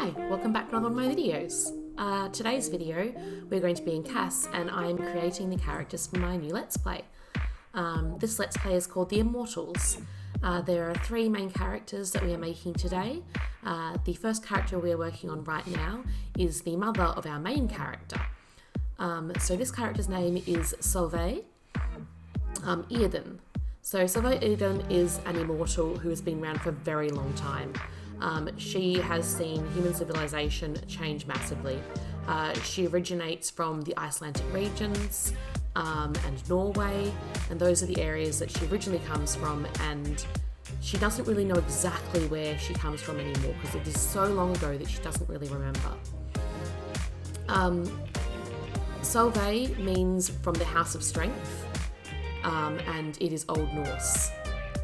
Hi, welcome back to another one of my videos. Today's video, we're going to be in CAS and I'm creating the characters for my new Let's Play. This Let's Play is called the Immortals. There are three main characters that we are making today. The first character we are working on right now is the mother of our main character. So this character's name is Solveig Iðunn. So Solveig Iðunn is an immortal who has been around for a very long time. She has seen human civilization change massively. She originates from the Icelandic regions and Norway, and those are the areas that she originally comes from, and she doesn't really know exactly where she comes from anymore because it is so long ago that she doesn't really remember. Sol-vay means from the House of Strength, and it is Old Norse.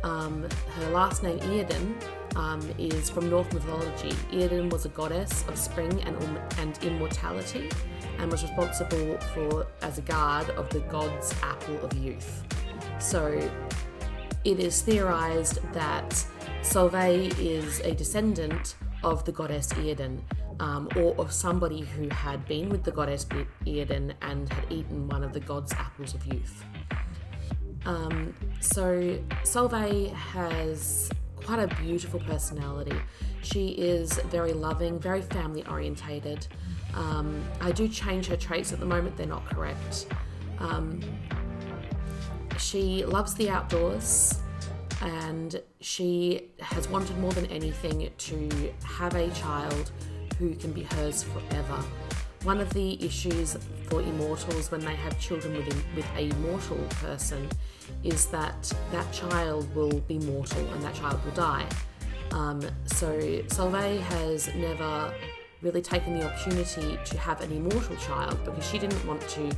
Her last name, Iðunn, is from Norse mythology. Iðunn was a goddess of spring and immortality and was responsible for as a guard of the god's apple of youth. So it is theorized that Solveig is a descendant of the goddess Iðunn, or of somebody who had been with the goddess Iðunn and had eaten one of the god's apples of youth. So Solveig has quite a beautiful personality. She is very loving, very family orientated. I do change her traits at the moment, they're not correct. She loves the outdoors and she has wanted more than anything to have a child who can be hers forever. One of the issues for immortals when they have children with a mortal person is that that child will be mortal and that child will die. So Solveig has never really taken the opportunity to have an immortal child because she didn't want to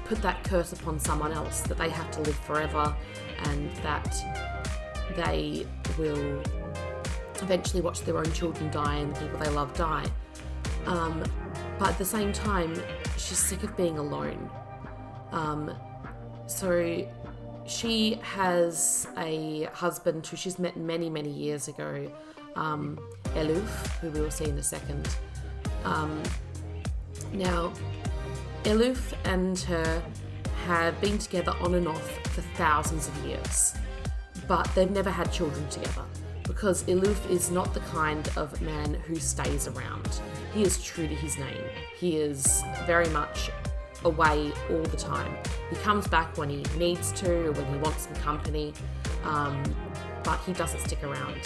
put that curse upon someone else, that they have to live forever and that they will eventually watch their own children die and the people they love die. But at the same time, she's sick of being alone. So she has a husband who she's met many, many years ago, Eluf, who we will see in a second. Now, Eluf and her have been together on and off for thousands of years, but they've never had children together because Eluf is not the kind of man who stays around. He is true to his name. He is very much away all the time. He comes back when he needs to or when he wants some company, but he doesn't stick around.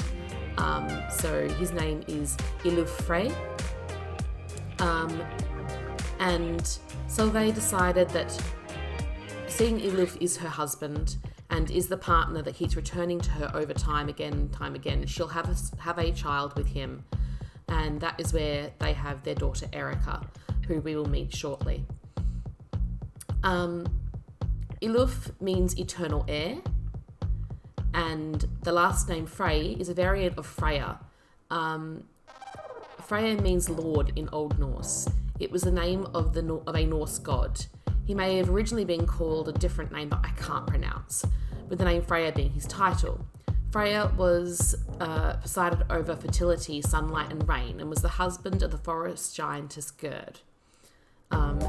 So his name is Eluf Frey. And Solveig decided that seeing Eluf is her husband and is the partner that keeps returning to her over time again, she'll have a child with him. And that is where they have their daughter Erika, who we will meet shortly. Eluf means eternal heir, and the last name Frey is a variant of Freya. Freya means lord in Old Norse. It was the name of a Norse god. He may have originally been called a different name, but I can't pronounce, with the name Freya being his title. Freya was presided over fertility, sunlight and rain, and was the husband of the forest giantess Gerd.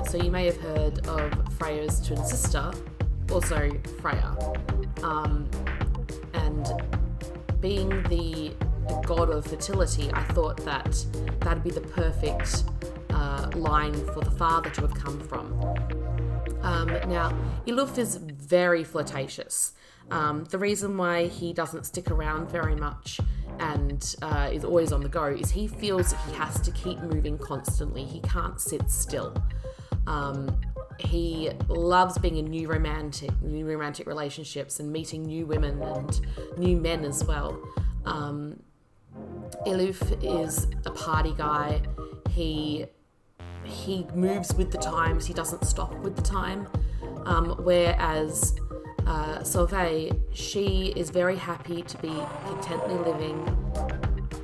So you may have heard of Freya's twin sister, also Freya. And being the god of fertility, I thought that that'd be the perfect line for the father to have come from. Now, Eluf is very flirtatious. The reason why he doesn't stick around very much and is always on the go is he feels that he has to keep moving constantly. He can't sit still. He loves being in new romantic relationships and meeting new women and new men as well. Eluf is a party guy. He moves with the times. He doesn't stop with the time. Whereas Solveig, she is very happy to be contently living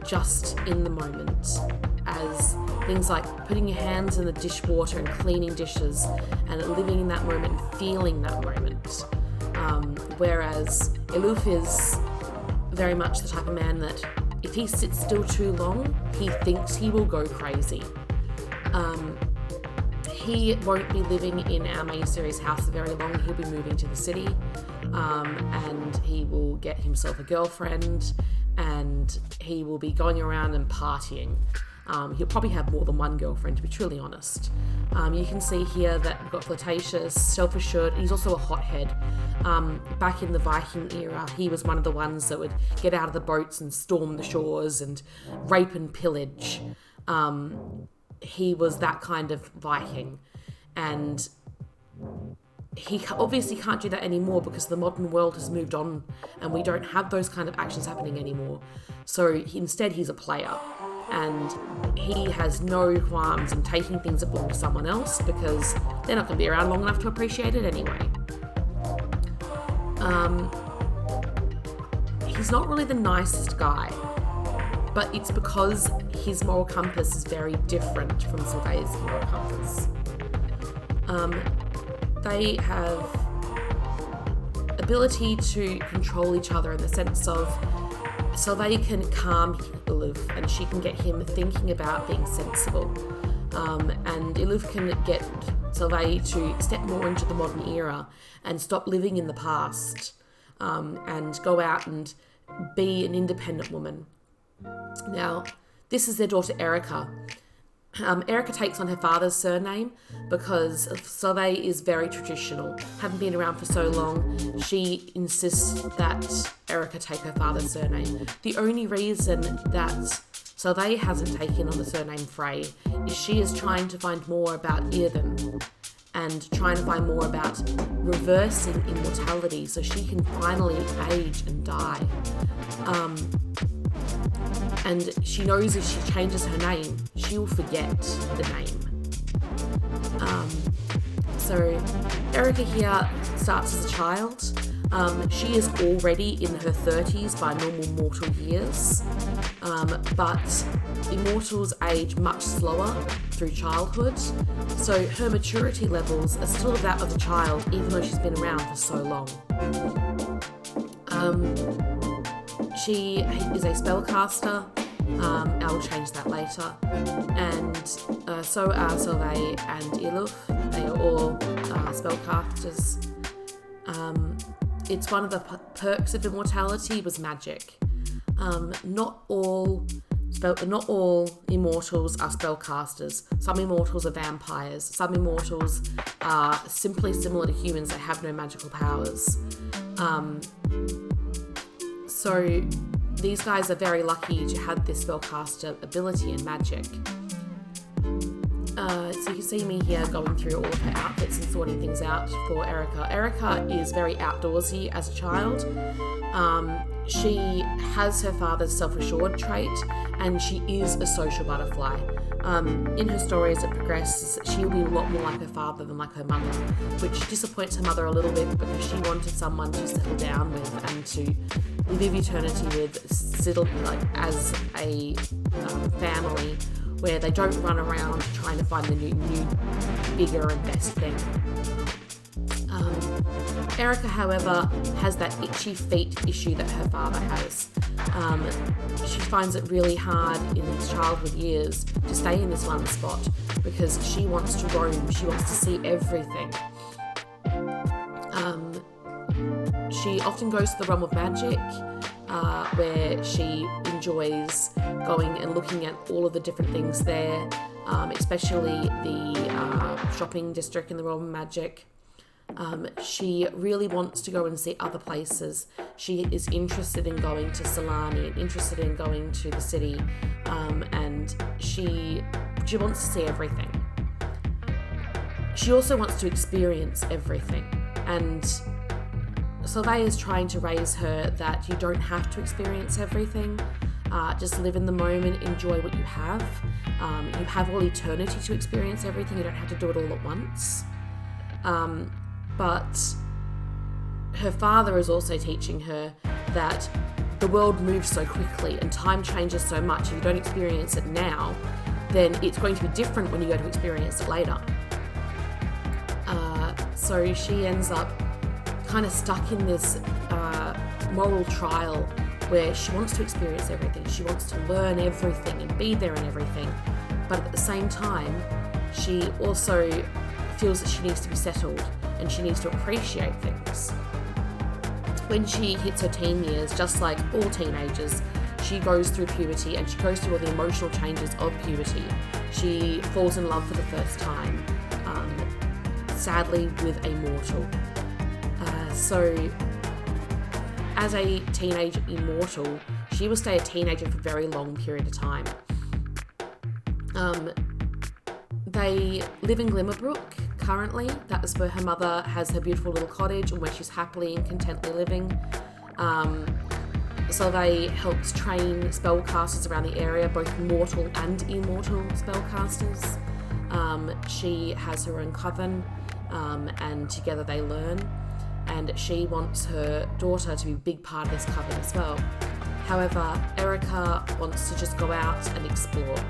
just in the moment, as things like putting your hands in the dishwater and cleaning dishes and living in that moment and feeling that moment. Whereas Eluf is very much the type of man that if he sits still too long, he thinks he will go crazy. He won't be living in our main series house for very long. He'll be moving to the city, and he will get himself a girlfriend, and he will be going around and partying. He'll probably have more than one girlfriend, to be truly honest. You can see here that we've got flirtatious, self-assured. He's also a hothead. Back in the Viking era, he was one of the ones that would get out of the boats and storm the shores and rape and pillage. He was that kind of Viking, and he obviously can't do that anymore because the modern world has moved on and we don't have those kind of actions happening anymore. So instead he's a player, and he has no qualms in taking things that belong to someone else because they're not going to be around long enough to appreciate it anyway. He's not really the nicest guy, but it's because his moral compass is very different from Solveig's moral compass. They have ability to control each other in the sense of Solveig can calm Eluf, and she can get him thinking about being sensible. And Eluf can get Solveig to step more into the modern era and stop living in the past, and go out and be an independent woman. Now, this is their daughter Erika. Erika takes on her father's surname because Solveig is very traditional. Having been around for so long, she insists that Erika take her father's surname. The only reason that Solveig hasn't taken on the surname Frey is she is trying to find more about Iðunn and trying to find more about reversing immortality so she can finally age and die. And she knows if she changes her name, she will forget the name. So Erika here starts as a child. She is already in her 30s by normal mortal years, but immortals age much slower through childhood, so her maturity levels are still that of a child even though she's been around for so long. She is a spellcaster. I will change that later. And so are Solveig and Eluf. They are all spellcasters. It's one of the perks of immortality was magic. Not all immortals are spellcasters. Some immortals are vampires. Some immortals are simply similar to humans that have no magical powers. So these guys are very lucky to have this spellcaster ability and magic. So you can see me here going through all of her outfits and sorting things out for Erika. Erika is very outdoorsy as a child. She has her father's self-assured trait, and she is a social butterfly. In her story as it progresses, she will be a lot more like her father than like her mother, which disappoints her mother a little bit because she wanted someone to settle down with and to live eternity with, settle like as a family where they don't run around trying to find the new bigger and best thing. Erika, however, has that itchy feet issue that her father has. She finds it really hard in his childhood years to stay in this one spot because she wants to roam, she wants to see everything. She often goes to the realm of magic, where she enjoys going and looking at all of the different things there, especially the shopping district in the realm of magic. She really wants to go and see other places. She is interested in going to Solani, interested in going to the city, and she wants to see everything. She also wants to experience everything, and Solveig is trying to raise her that you don't have to experience everything. Just live in the moment, enjoy what you have. You have all eternity to experience everything. You don't have to do it all at once. But her father is also teaching her that the world moves so quickly and time changes so much. If you don't experience it now, then it's going to be different when you go to experience it later. So she ends up kind of stuck in this moral trial where she wants to experience everything. She wants to learn everything and be there in everything. But at the same time, she also feels that she needs to be settled and she needs to appreciate things. When she hits her teen years, just like all teenagers, she goes through puberty and she goes through all the emotional changes of puberty. She falls in love for the first time, sadly with a mortal. So as a teenage immortal, she will stay a teenager for a very long period of time. They live in Glimmerbrook currently. That is where her mother has her beautiful little cottage and where she's happily and contently living. Solveig helps train spellcasters around the area, both mortal and immortal spellcasters. She has her own coven, and together they learn. And she wants her daughter to be a big part of this coven as well. However, Erika wants to just go out and explore.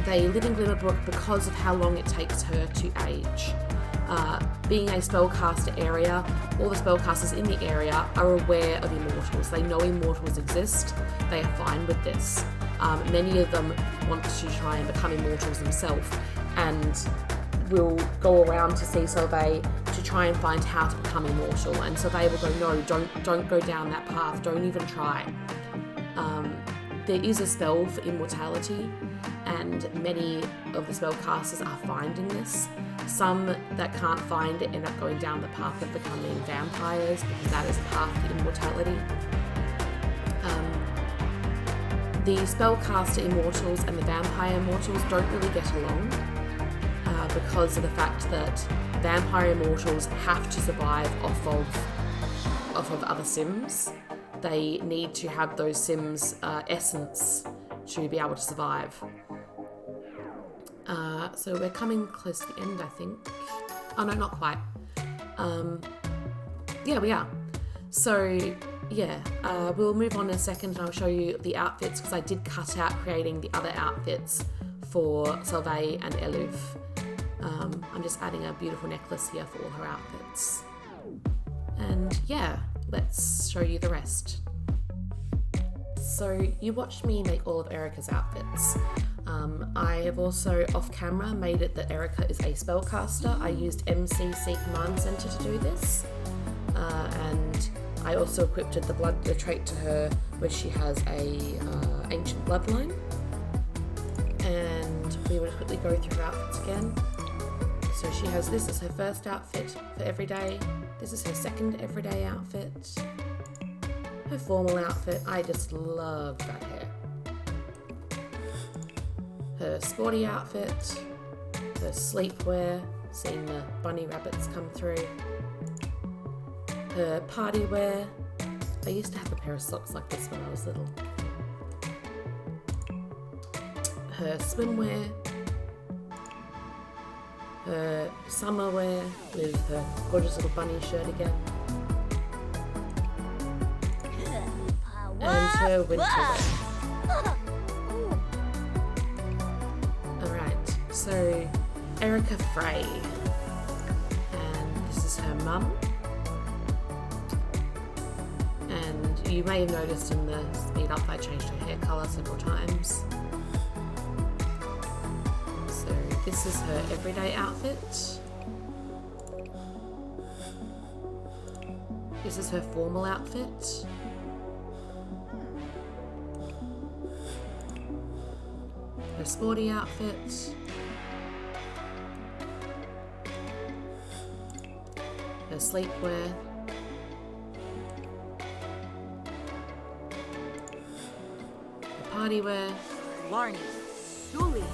They live in Glimmerbrook because of how long it takes her to age. Being a spellcaster area, all the spellcasters in the area are aware of immortals. They know immortals exist. They are fine with this. Many of them want to try and become immortals themselves and will go around to see Solveig to try and find how to become immortal. And Solveig will go, no, don't go down that path. Don't even try. There is a spell for immortality, and many of the spellcasters are finding this. Some that can't find it end up going down the path of becoming vampires, because that is a path to immortality. The spellcaster immortals and the vampire immortals don't really get along because of the fact that vampire immortals have to survive off of other sims. They need to have those sims' essence to be able to survive. So we're coming close to the end, I think. Oh no, not quite. Yeah, we are. So yeah, we'll move on in a second and I'll show you the outfits, because I did cut out creating the other outfits for Solveig and Eluf. I'm just adding a beautiful necklace here for all her outfits. And yeah, let's show you the rest. So you watched me make all of Erika's outfits. I have also off camera made it that Erika is a spellcaster. I used MCC Command Center to do this. And I also equipped the trait to her where she has a ancient bloodline. And we will quickly go through her outfits again. So she has this as her first outfit for everyday. This is her second everyday outfit. Her formal outfit, I just love that hair. Her sporty outfit, her sleepwear, seeing the bunny rabbits come through. Her party wear. I used to have a pair of socks like this when I was little. Her swimwear. Her summer wear with her gorgeous little bunny shirt again. And her winter wear. Alright, so Erika Frey. And this is her mum. And you may have noticed in the speed up I changed her hair colour several times. So this is her everyday outfit. This is her formal outfit. Her sporty outfit. Her sleepwear. Her party wear. Larny. Julie.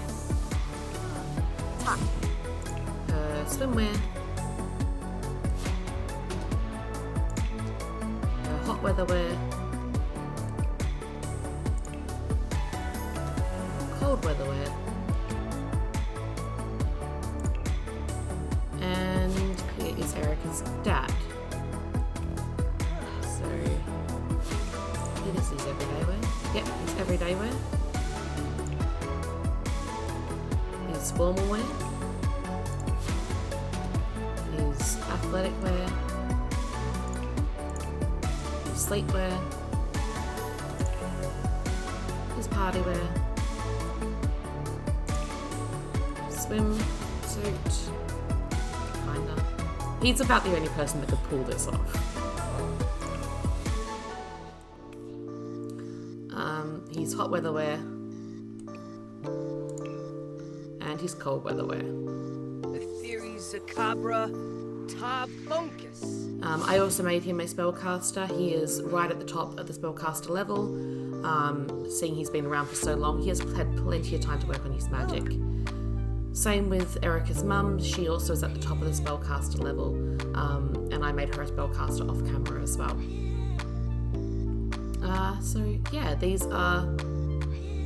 Top. Her swimwear. Her hot weather wear. Cold weather wear. And here is Erika's dad. So here is his everyday wear. Yep, his everyday wear. His formal wear. His athletic wear. His sleepwear. His party wear. Swim suit. Kinda. He's about the only person that could pull this off. He's hot weather wear. And he's cold weather wear. I also made him a spellcaster. He is right at the top of the spellcaster level. Seeing he's been around for so long, he has had plenty of time to work on his magic. Same with Erika's mum. She also is at the top of the spellcaster level. And I made her a spellcaster off camera as well. So yeah, these are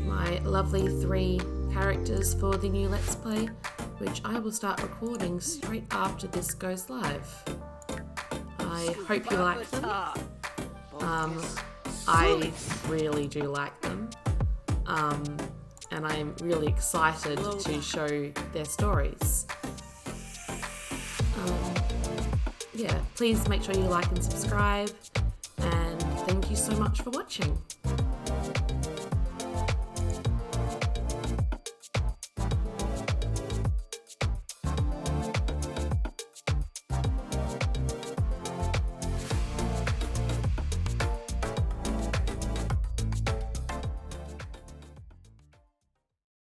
my lovely 3 characters for the new Let's Play, which I will start recording straight after this goes live. I hope you like them. I really do like them. And I'm really excited to show their stories. Yeah, please make sure you like and subscribe. And thank you so much for watching.